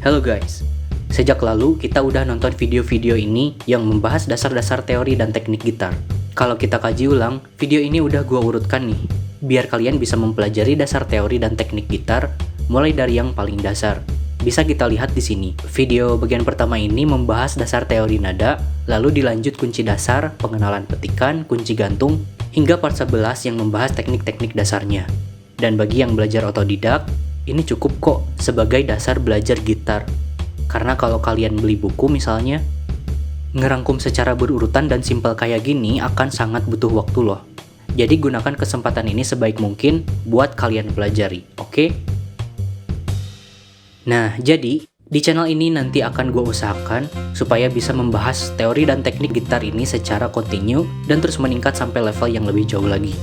Halo guys, sejak lalu kita udah nonton video-video ini yang membahas dasar-dasar teori dan teknik gitar. Kalau kita kaji ulang, video ini udah gua urutkan nih, biar kalian bisa mempelajari dasar teori dan teknik gitar, mulai dari yang paling dasar. Bisa kita lihat di sini. Video bagian pertama ini membahas dasar teori nada, lalu dilanjut kunci dasar, pengenalan petikan, kunci gantung, hingga part 11 yang membahas teknik-teknik dasarnya. Dan bagi yang belajar otodidak, ini cukup kok sebagai dasar belajar gitar. Karena kalau kalian beli buku misalnya, ngerangkum secara berurutan dan simpel kayak gini akan sangat butuh waktu loh. Jadi gunakan kesempatan ini sebaik mungkin buat kalian pelajari, oke? Nah, jadi di channel ini nanti akan gue usahakan supaya bisa membahas teori dan teknik gitar ini secara kontinu dan terus meningkat sampai level yang lebih jauh lagi.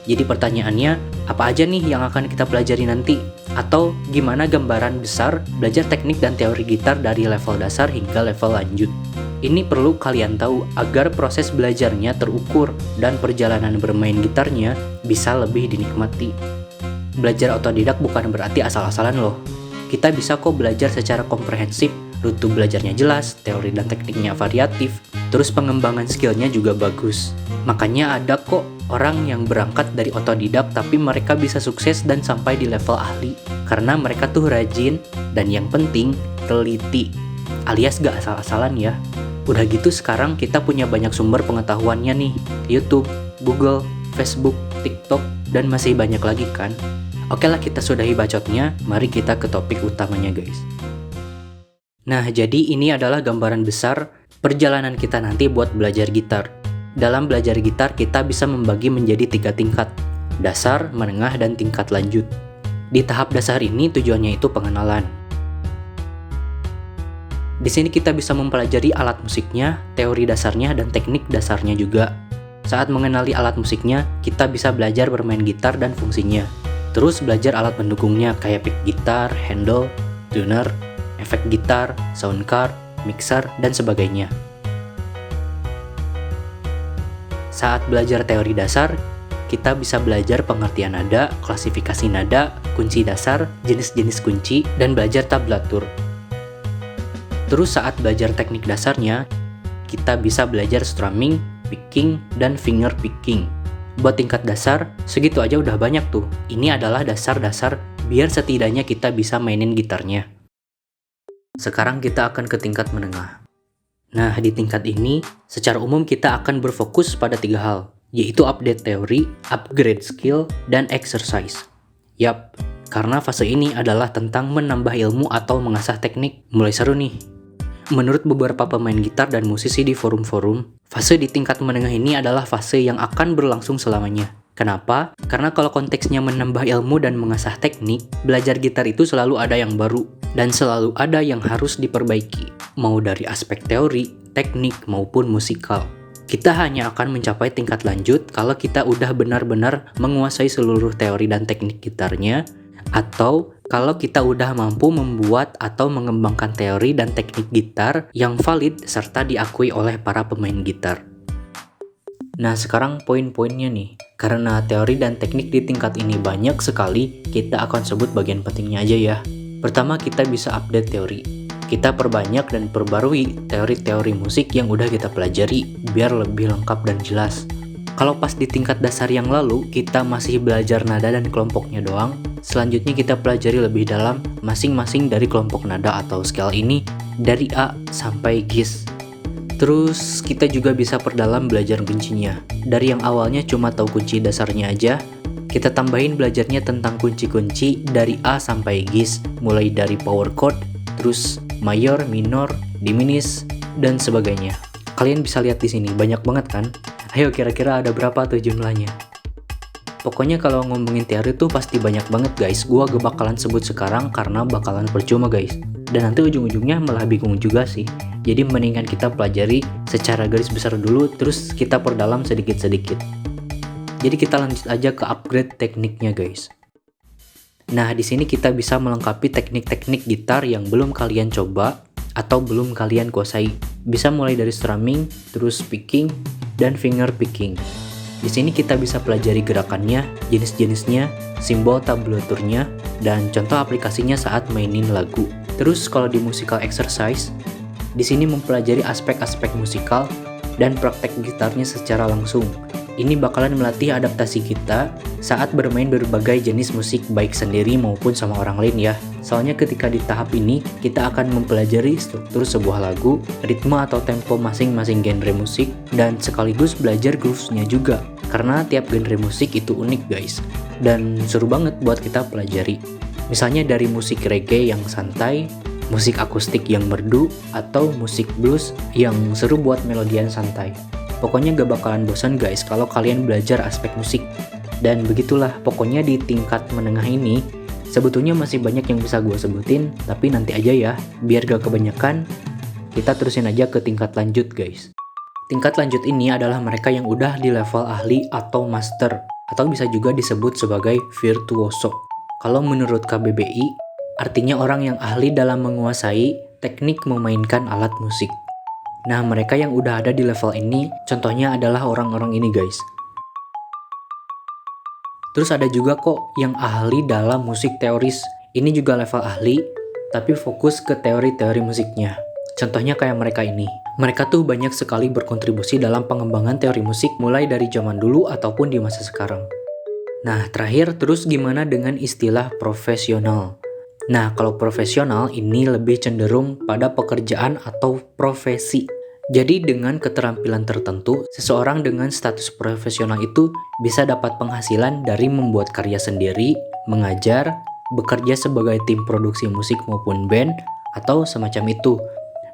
Jadi pertanyaannya, apa aja nih yang akan kita pelajari nanti? Atau gimana gambaran besar belajar teknik dan teori gitar dari level dasar hingga level lanjut? Ini perlu kalian tahu agar proses belajarnya terukur dan perjalanan bermain gitarnya bisa lebih dinikmati. Belajar otodidak bukan berarti asal-asalan loh. Kita bisa kok belajar secara komprehensif, rute belajarnya jelas, teori dan tekniknya variatif, terus pengembangan skillnya juga bagus. Makanya ada kok orang yang berangkat dari otodidak tapi mereka bisa sukses dan sampai di level ahli. Karena mereka tuh rajin dan yang penting teliti, alias gak asal-asalan ya. Udah gitu sekarang kita punya banyak sumber pengetahuannya nih, YouTube, Google, Facebook, TikTok, dan masih banyak lagi kan. Oke lah, kita sudahi bacotnya, mari kita ke topik utamanya guys. Nah, jadi ini adalah gambaran besar perjalanan kita nanti buat belajar gitar. Dalam belajar gitar kita bisa membagi menjadi 3 tingkat, dasar, menengah, dan tingkat lanjut. Di tahap dasar ini tujuannya itu pengenalan. Di sini kita bisa mempelajari alat musiknya, teori dasarnya, dan teknik dasarnya juga. Saat mengenali alat musiknya, kita bisa belajar bermain gitar dan fungsinya. Terus belajar alat pendukungnya kayak pick gitar, handle, tuner, efek gitar, sound card, mixer, dan sebagainya. Saat belajar teori dasar, kita bisa belajar pengertian nada, klasifikasi nada, kunci dasar, jenis-jenis kunci, dan belajar tablatur. Terus saat belajar teknik dasarnya, kita bisa belajar strumming, picking, dan finger picking. Buat tingkat dasar, segitu aja udah banyak tuh. Ini adalah dasar-dasar biar setidaknya kita bisa mainin gitarnya. Sekarang kita akan ke tingkat menengah. Nah, di tingkat ini, secara umum kita akan berfokus pada 3 hal, yaitu update teori, upgrade skill, dan exercise. Yap, karena fase ini adalah tentang menambah ilmu atau mengasah teknik. Mulai seru nih. Menurut beberapa pemain gitar dan musisi di forum-forum, fase di tingkat menengah ini adalah fase yang akan berlangsung selamanya. Kenapa? Karena kalau konteksnya menambah ilmu dan mengasah teknik, belajar gitar itu selalu ada yang baru, dan selalu ada yang harus diperbaiki, mau dari aspek teori, teknik, maupun musikal. Kita hanya akan mencapai tingkat lanjut kalau kita udah benar-benar menguasai seluruh teori dan teknik gitarnya, atau kalau kita udah mampu membuat atau mengembangkan teori dan teknik gitar yang valid serta diakui oleh para pemain gitar. Nah, sekarang poin-poinnya nih. Karena teori dan teknik di tingkat ini banyak sekali, kita akan sebut bagian pentingnya aja ya. Pertama, kita bisa update teori. Kita perbanyak dan perbarui teori-teori musik yang udah kita pelajari biar lebih lengkap dan jelas. Kalau pas di tingkat dasar yang lalu, kita masih belajar nada dan kelompoknya doang, selanjutnya kita pelajari lebih dalam masing-masing dari kelompok nada atau scale ini dari A sampai Gis. Terus kita juga bisa perdalam belajar kuncinya. Dari yang awalnya cuma tahu kunci dasarnya aja, kita tambahin belajarnya tentang kunci-kunci dari A sampai Gis, mulai dari power chord, terus mayor, minor, diminished, dan sebagainya. Kalian bisa lihat di sini, banyak banget kan? Ayo kira-kira ada berapa tuh jumlahnya? Pokoknya kalau ngomongin teori tuh pasti banyak banget guys. Gua gak bakalan sebut sekarang karena bakalan percuma guys. Dan nanti ujung-ujungnya malah bingung juga sih. Jadi mendingan kita pelajari secara garis besar dulu, terus kita perdalam sedikit-sedikit. Jadi kita lanjut aja ke upgrade tekniknya guys. Nah, di sini kita bisa melengkapi teknik-teknik gitar yang belum kalian coba atau belum kalian kuasai. Bisa mulai dari strumming, terus picking, dan finger picking. Di sini kita bisa pelajari gerakannya, jenis-jenisnya, simbol tablaturnya, dan contoh aplikasinya saat mainin lagu. Terus kalau di musical exercise, di sini mempelajari aspek-aspek musikal dan praktek gitarnya secara langsung. Ini bakalan melatih adaptasi kita saat bermain berbagai jenis musik baik sendiri maupun sama orang lain ya. Soalnya ketika di tahap ini, kita akan mempelajari struktur sebuah lagu, ritme atau tempo masing-masing genre musik, dan sekaligus belajar grooves-nya juga. Karena tiap genre musik itu unik guys, dan seru banget buat kita pelajari. Misalnya dari musik reggae yang santai, musik akustik yang merdu, atau musik blues yang seru buat melodian santai. Pokoknya gak bakalan bosan guys kalau kalian belajar aspek musik. Dan begitulah, pokoknya di tingkat menengah ini, sebetulnya masih banyak yang bisa gue sebutin, tapi nanti aja ya, biar gak kebanyakan, kita terusin aja ke tingkat lanjut guys. Tingkat lanjut ini adalah mereka yang udah di level ahli atau master, atau bisa juga disebut sebagai virtuoso. Kalau menurut KBBI, artinya orang yang ahli dalam menguasai teknik memainkan alat musik. Nah, mereka yang udah ada di level ini, contohnya adalah orang-orang ini guys. Terus ada juga kok yang ahli dalam musik teoris. Ini juga level ahli, tapi fokus ke teori-teori musiknya. Contohnya kayak mereka ini. Mereka tuh banyak sekali berkontribusi dalam pengembangan teori musik mulai dari zaman dulu ataupun di masa sekarang. Nah, terakhir terus gimana dengan istilah profesional? Nah, kalau profesional ini lebih cenderung pada pekerjaan atau profesi. Jadi dengan keterampilan tertentu, seseorang dengan status profesional itu bisa dapat penghasilan dari membuat karya sendiri, mengajar, bekerja sebagai tim produksi musik maupun band, atau semacam itu.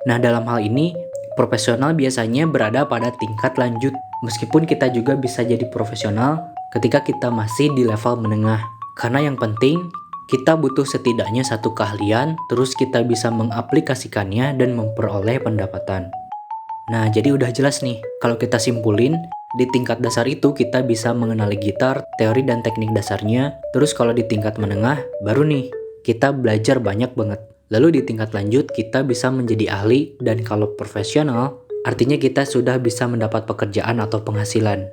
Nah, dalam hal ini, profesional biasanya berada pada tingkat lanjut. Meskipun kita juga bisa jadi profesional ketika kita masih di level menengah. Karena yang penting, kita butuh setidaknya satu keahlian, terus kita bisa mengaplikasikannya dan memperoleh pendapatan. Nah, jadi udah jelas nih, kalau kita simpulin, di tingkat dasar itu kita bisa mengenali gitar, teori dan teknik dasarnya, terus kalau di tingkat menengah, baru nih, kita belajar banyak banget. Lalu di tingkat lanjut, kita bisa menjadi ahli, dan kalau profesional, artinya kita sudah bisa mendapat pekerjaan atau penghasilan.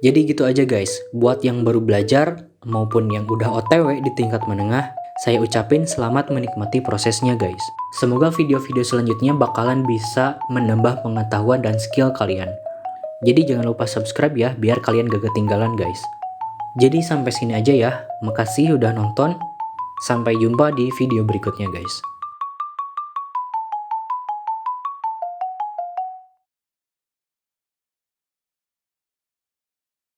Jadi gitu aja guys, buat yang baru belajar maupun yang udah OTW di tingkat menengah, saya ucapin selamat menikmati prosesnya guys. Semoga video-video selanjutnya bakalan bisa menambah pengetahuan dan skill kalian. Jadi jangan lupa subscribe ya, biar kalian gak ketinggalan guys. Jadi sampai sini aja ya, makasih udah nonton. Sampai jumpa di video berikutnya guys.